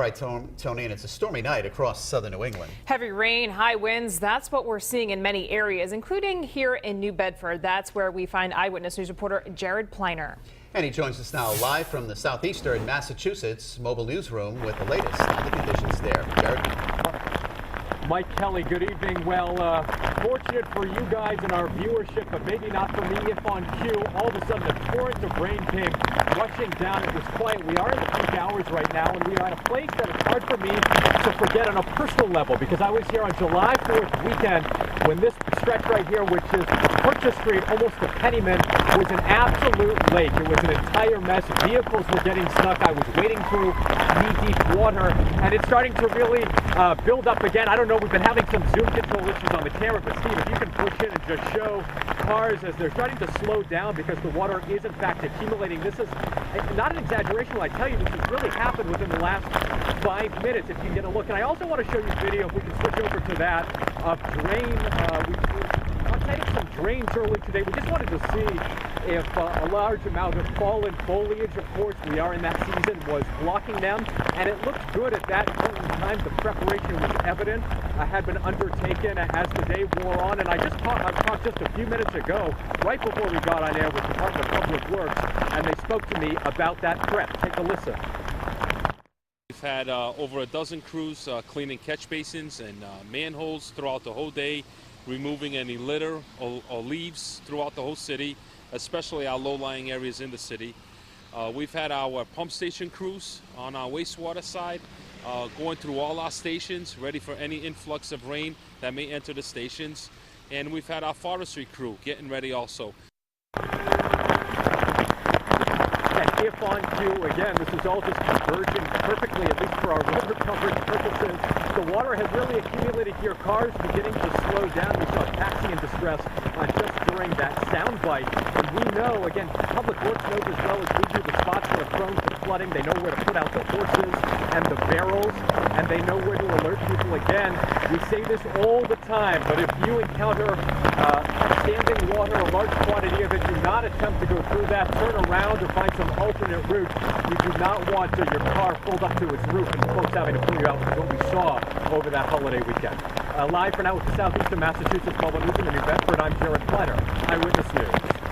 right, Tony, and it's a stormy night across southern New England. Heavy rain, high winds, that's what we're seeing in many areas, including here in New Bedford. That's where we find Eyewitness News reporter Jared Pliner. And he joins us now live from the southeastern Massachusetts mobile newsroom with the latest on the conditions there. Jared? Mike Kelly, good evening. Well, fortunate for you guys and our viewership, but maybe not for me. If on cue, all of a sudden a torrent of rain came rushing down. It was quiet. We are in the peak hours right now, and we are at a place that it's hard for me to forget on a personal level, because I was here on July 4th weekend when this stretch right here, which is Purchase Street, almost to Pennyman, was an absolute lake. It was an entire mess. Vehicles were getting stuck. I was wading through knee-deep water, and it's starting to really build up again. I don't know. We've been having some zoom control issues on the camera, but Steve, if you can push in and just show cars as they're starting to slow down because the water is in fact accumulating. This is not an exaggeration when I tell you this has really happened within the last 5 minutes, if you get a look. And I also want to show you video, if we can switch over to that, of drain. I'll take some drains early today. We just wanted to see if a large amount of fallen foliage, of course, we are in that season, was blocking them. And it looked good at that point in time. The preparation was evident, had been undertaken as the day wore on. And I talked just a few minutes ago, right before we got on air, with the Department of Public Works, and they spoke to me about that threat. Take a listen. We've had over a dozen crews cleaning catch basins and manholes throughout the whole day, removing any litter or leaves throughout the whole city, especially our low-lying areas in the city. We've had our pump station crews on our wastewater side going through all our stations, ready for any influx of rain that may enter the stations. And we've had our forestry crew getting ready also. If on cue, again, this is all just converging perfectly, at least for our weather coverage purposes. The water has really accumulated here. Cars beginning to slow down. We saw a taxi in distress just during that sound bite. And we know, again, Public Works knows as well as we do, the spots that are prone to flooding. They know where to put out the horses and the barrels, and they know where to alert people. Again, we say this all the time, but if you encounter standing water, a large quantity of it, do not attempt to go through that. Turn around or find some alternate route. You do not want your car filled up to its roof and folks having to pull you out, which is what we saw over that holiday weekend. Live for now with the southeastern Massachusetts mobile newsroom in New Bedford, I'm Jared Pliner, Eyewitness News.